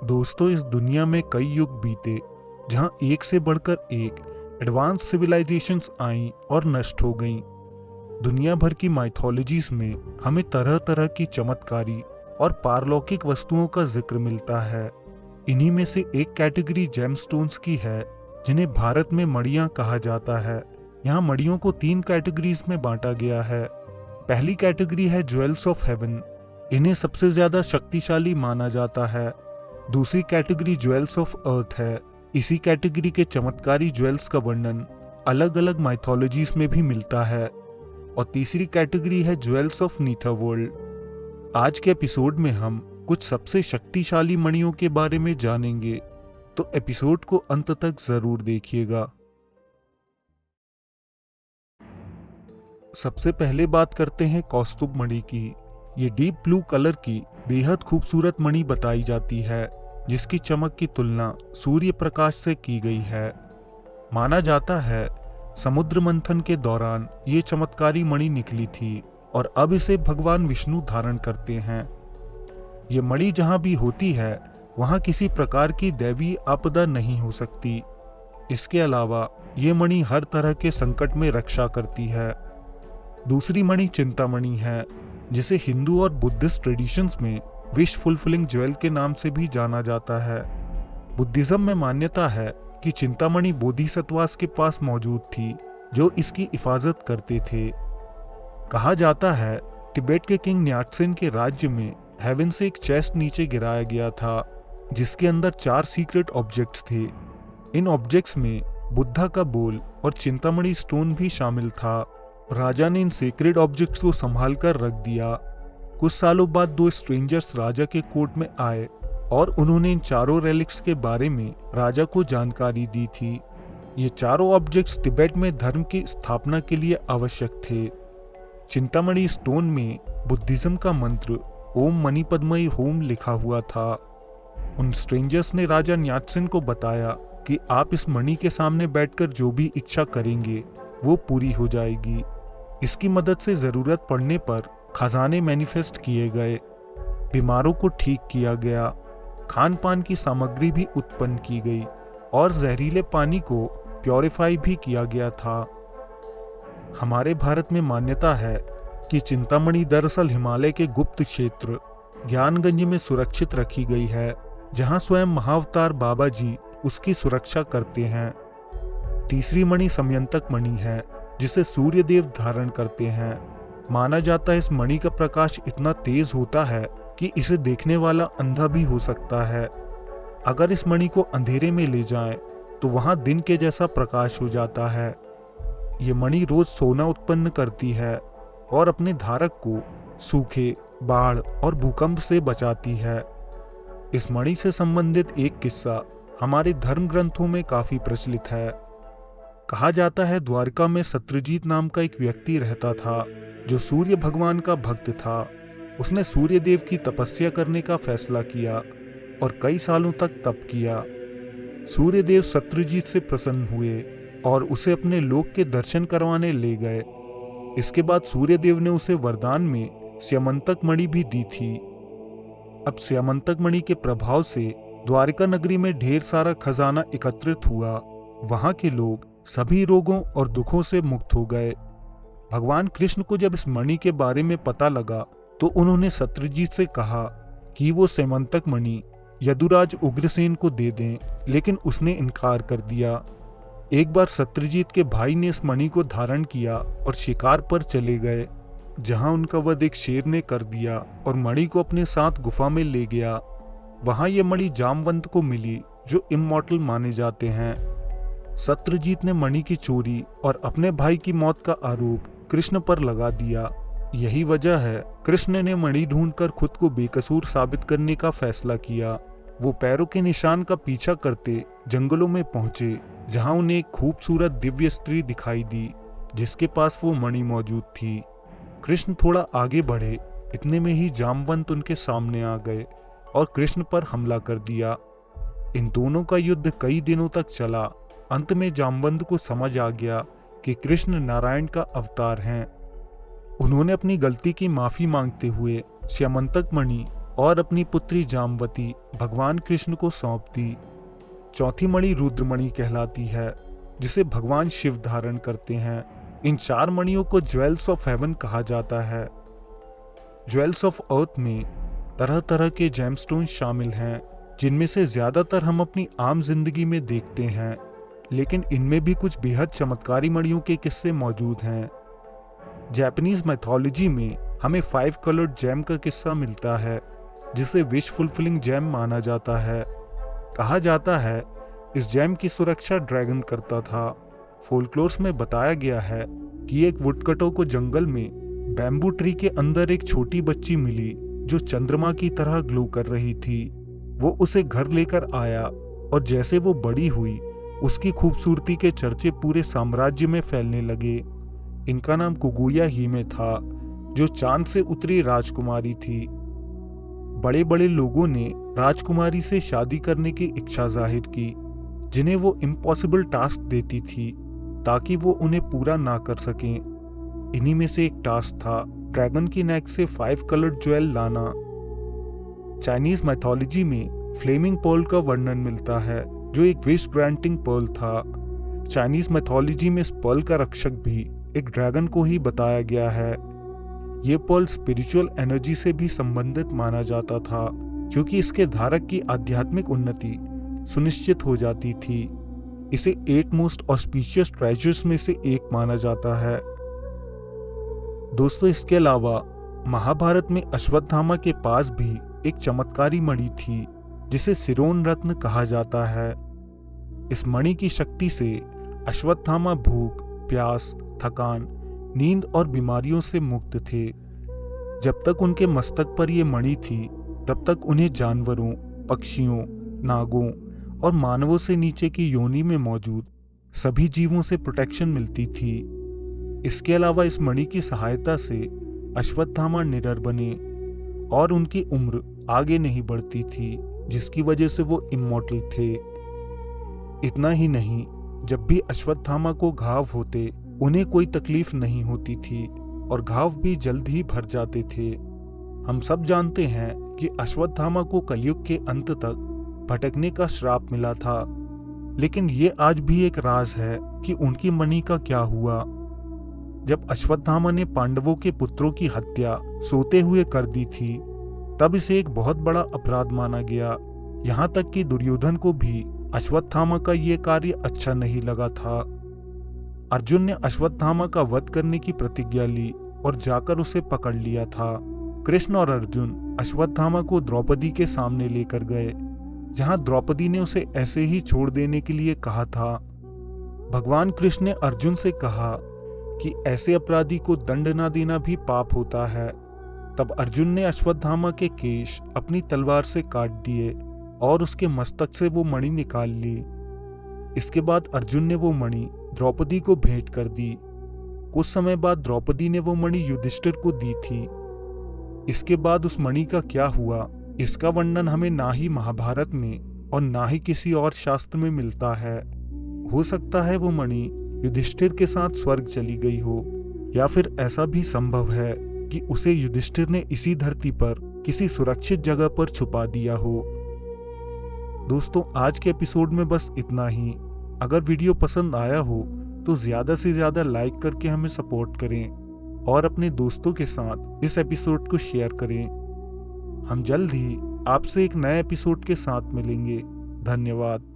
दोस्तों, इस दुनिया में कई युग बीते जहां एक से बढ़कर एक एडवांस सिविलाइजेशंस आईं और नष्ट हो गईं। दुनिया भर की माइथोलॉजीज में हमें तरह तरह की चमत्कारी और पारलौकिक वस्तुओं का जिक्र मिलता है। इन्हीं में से एक कैटेगरी जेमस्टोन्स की है, जिन्हें भारत में मड़ियां कहा जाता है। यहाँ मड़ियों को 3 कैटेगरीज में बांटा गया है। पहली कैटेगरी है ज्वेल्स ऑफ हेवन। इन्हें सबसे ज्यादा शक्तिशाली माना जाता है। दूसरी कैटेगरी ज्वेल्स ऑफ अर्थ है। इसी कैटेगरी के चमत्कारी ज्वेल्स का वर्णन अलग अलग माइथोलॉजीज में भी मिलता है। और तीसरी कैटेगरी है ज्वेल्स ऑफ नीथरवर्ल्ड। आज के एपिसोड में हम कुछ सबसे शक्तिशाली मणियों के बारे में जानेंगे, तो एपिसोड को अंत तक जरूर देखिएगा। सबसे पहले बात करते हैं कौस्तुभ मणि की। ये डीप ब्लू कलर की बेहद खूबसूरत मणि बताई जाती है, जिसकी चमक की तुलना सूर्य प्रकाश से की गई है। माना जाता है समुद्र मंथन के दौरान ये चमत्कारी मणि निकली थी और अब इसे भगवान विष्णु धारण करते हैं। ये मणि जहां भी होती है वहां किसी प्रकार की दैवीय आपदा नहीं हो सकती। इसके अलावा ये मणि हर तरह के संकट में रक्षा करती है। दूसरी मणि चिंतामणि है, जिसे हिंदू और बुद्धिस्ट ट्रेडिशंस में विश फुलफिलिंग ज्वेल के नाम से भी जाना जाता है। बुद्धिज्म में मान्यता है कि चिंतामणि बोधिसत्वास के पास मौजूद थी, जो इसकी हिफाजत करते थे। कहा जाता है तिब्बत के किंग न्याटसेन के राज्य में हेवन से एक चेस्ट नीचे गिराया गया था, जिसके अंदर 4 सीक्रेट ऑब्जेक्ट्स थे। इन ऑब्जेक्ट्स में बुद्धा का बोल और चिंतामणि स्टोन भी शामिल था। राजा ने इन सीक्रेट ऑब्जेक्ट्स को संभाल कर रख दिया। कुछ सालों बाद 2 स्ट्रेंजर्स राजा के कोर्ट में आए और उन्होंने इन चारों रेलिक्स के बारे में राजा को जानकारी दी थी। ये चारों ऑब्जेक्ट्स तिब्बत में धर्म की स्थापना के लिए आवश्यक थे। चिंतामणि स्टोन में बुद्धिज्म का मंत्र ओम मणि पद्मई होम लिखा हुआ था। उन स्ट्रेंजर्स ने राजा न्याटसेन को बताया कि आप इस मणि के सामने बैठकर जो भी इच्छा करेंगे वो पूरी हो जाएगी। इसकी मदद से जरूरत पड़ने पर खजाने मैनिफेस्ट किए गए, बीमारों को ठीक किया गया, खान पान की सामग्री भी उत्पन्न की गई और जहरीले पानी को प्योरीफाई भी किया गया था। हमारे भारत में मान्यता है कि चिंतामणि दरअसल हिमालय के गुप्त क्षेत्र ज्ञानगंज में सुरक्षित रखी गई है, जहां स्वयं महाअवतार बाबा जी उसकी सुरक्षा करते हैं। तीसरी मणि समयंतक मणि है, जिसे सूर्य देव धारण करते हैं। माना जाता है इस मणि का प्रकाश इतना तेज होता है कि इसे देखने वाला अंधा भी हो सकता है। अगर इस मणि को अंधेरे में ले जाएं, तो वहां दिन के जैसा प्रकाश हो जाता है। ये मणि रोज सोना उत्पन्न करती है और अपने धारक को सूखे, बाढ़ और भूकंप से बचाती है। इस मणि से संबंधित एक किस्सा हमारे धर्म ग्रंथों में काफी प्रचलित है। कहा जाता है द्वारका में सत्यजीत नाम का एक व्यक्ति रहता था, जो सूर्य भगवान का भक्त था। उसने सूर्य देव की तपस्या करने का फैसला किया और कई सालों तक तप किया। सूर्य देव सत्यजीत से प्रसन्न हुए और उसे अपने लोक के दर्शन करवाने ले गए। इसके बाद सूर्य देव ने उसे वरदान में स्यमंतक मणि भी दी थी। अब स्यमंतक मणि के प्रभाव से द्वारका नगरी में ढेर सारा खजाना एकत्रित हुआ। वहां के लोग सभी रोगों और दुखों से मुक्त हो गए। भगवान कृष्ण को जब इस मणि के बारे में पता लगा, तो उन्होंने सत्यजीत से कहा कि वो स्यमंतक मणि यदुराज उग्रसेन को दे दें, लेकिन उसने इनकार कर दिया। एक बार सत्यजीत के भाई ने इस मणि को धारण किया और शिकार पर चले गए, जहां उनका वध एक शेर ने कर दिया और मणि को अपने साथ गुफा में ले गया। वहां ये मणि जामवंत को मिली, जो इमॉर्टल माने जाते हैं। सत्यजीत ने मणि की चोरी और अपने भाई की मौत का आरोप कृष्ण पर लगा दिया। यही वजह है कृष्ण ने मणि ढूंढकर खुद को बेकसूर साबित करने का फैसला किया। वो पैरों के निशान का पीछा करते जंगलों में पहुंचे, जहां उन्हें एक खूबसूरत दिव्य स्त्री दिखाई दी, जिसके पास वो मणि मौजूद थी। कृष्ण थोड़ा आगे बढ़े, इतने में ही जामवंत उनके सामने आ गए और कृष्ण पर हमला कर दिया। इन दोनों का युद्ध कई दिनों तक चला। अंत में जामवंत को समझ आ गया कि कृष्ण नारायण का अवतार हैं। उन्होंने अपनी गलती की माफी मांगते हुए स्यमंतक मणि और अपनी पुत्री जामवती भगवान कृष्ण को सौंप दी। चौथी मणि रुद्रमणि कहलाती है, जिसे भगवान शिव धारण करते हैं। इन 4 मणियों को ज्वेल्स ऑफ हेवन कहा जाता है। ज्वेल्स ऑफ अर्थ में तरह तरह के जेमस्टोन शामिल हैं, जिनमें से ज्यादातर हम अपनी आम जिंदगी में देखते हैं, लेकिन इनमें भी कुछ बेहद चमत्कारी मणियों के किस्से मौजूद हैं। जापानीज मैथोलॉजी में हमें 5 कलर्ड जेम का किस्सा मिलता है, जिसे विश फुलफिलिंग जेम माना जाता है। कहा जाता है इस जेम की सुरक्षा ड्रैगन करता था। फोल्कलोर्स में बताया गया है कि एक वुडकटो को जंगल में बैम्बू ट्री के अंदर एक छोटी बच्ची मिली जो चंद्रमा की तरह ग्लो कर रही थी। वो उसे घर लेकर आया और जैसे वो बड़ी हुई उसकी खूबसूरती के चर्चे पूरे साम्राज्य में फैलने लगे। इनका नाम कुगुया हिमे था, जो चांद से उतरी राजकुमारी थी। बड़े बड़े लोगों ने राजकुमारी से शादी करने की इच्छा जाहिर की, जिन्हें वो इम्पॉसिबल टास्क देती थी ताकि वो उन्हें पूरा ना कर सकें। इन्हीं में से एक टास्क था ड्रैगन की नेक से 5 कलर्ड ज्वेल लाना। चाइनीज मैथोलॉजी में फ्लेमिंग पर्ल का वर्णन मिलता है, जो एक विश ग्रांटिंग पर्ल था। चाइनीज मैथोलॉजी में इस पर्ल का रक्षक भी एक ड्रैगन को ही बताया गया है। ये पर्ल स्पिरिचुअल एनर्जी से भी संबंधित माना जाता था, क्योंकि इसके धारक की आध्यात्मिक उन्नति सुनिश्चित हो जाती थी। इसे 8 मोस्ट ऑस्पिशियस ट्रेजर्स में से एक माना जाता है। दोस्तों, इसके अलावा महाभारत में अश्वत्थामा के पास भी एक चमत्कारी मणि थी, जिसे सिरोन रत्न कहा जाता है। इस मणि की शक्ति से अश्वत्थामा भूख, प्यास, थकान, नींद और बीमारियों से मुक्त थे। जब तक उनके मस्तक पर यह मणि थी, तब तक उन्हें जानवरों, पक्षियों, नागों और मानवों से नीचे की योनि में मौजूद सभी जीवों से प्रोटेक्शन मिलती थी। इसके अलावा इस मणि की सहायता से अश्वत्थामा निडर बने और उनकी उम्र आगे नहीं बढ़ती थी, जिसकी वजह से वो इमॉर्टल थे। इतना ही नहीं, जब भी अश्वत्थामा को घाव होते उन्हें कोई तकलीफ नहीं होती थी और घाव भी जल्द ही भर जाते थे। हम सब जानते हैं कि अश्वत्थामा को कलयुग के अंत तक भटकने का श्राप मिला था, लेकिन ये आज भी एक राज है कि उनकी मणि का क्या हुआ। जब अश्वत्थामा ने पांडवों के पुत्रों की हत्या सोते हुए कर दी थी, तब इसे एक बहुत बड़ा अपराध माना गया। यहाँ तक कि दुर्योधन को भी अश्वत्थामा का ये कार्य अच्छा नहीं लगा था। अर्जुन ने अश्वत्थामा का वध करने की प्रतिज्ञा ली और जाकर उसे पकड़ लिया था। कृष्ण और अर्जुन अश्वत्थामा को द्रौपदी के सामने लेकर गए, जहां द्रौपदी ने उसे ऐसे ही छोड़ देने के लिए कहा था। भगवान कृष्ण ने अर्जुन से कहा कि ऐसे अपराधी को दंड ना देना भी पाप होता है। तब अर्जुन ने अश्वत्थामा के केश अपनी तलवार से काट दिए और उसके मस्तक से वो मणि निकाल ली। इसके बाद अर्जुन ने वो मणि द्रौपदी को भेंट कर दी। कुछ समय बाद द्रौपदी ने वो मणि युधिष्ठिर को दी थी। इसके बाद उस मणि का क्या हुआ, इसका वर्णन हमें ना ही महाभारत में और ना ही किसी और शास्त्र में मिलता है। हो सकता है वो मणि युधिष्ठिर के साथ स्वर्ग चली गई हो, या फिर ऐसा भी संभव है कि उसे युधिष्ठिर ने इसी धरती पर किसी सुरक्षित जगह पर छुपा दिया हो। दोस्तों, आज के एपिसोड में बस इतना ही। अगर वीडियो पसंद आया हो तो ज़्यादा से ज़्यादा लाइक करके हमें सपोर्ट करें और अपने दोस्तों के साथ इस एपिसोड को शेयर करें। हम जल्द ही आपसे एक नए एपिसोड के साथ मिलेंगे। धन्यवाद।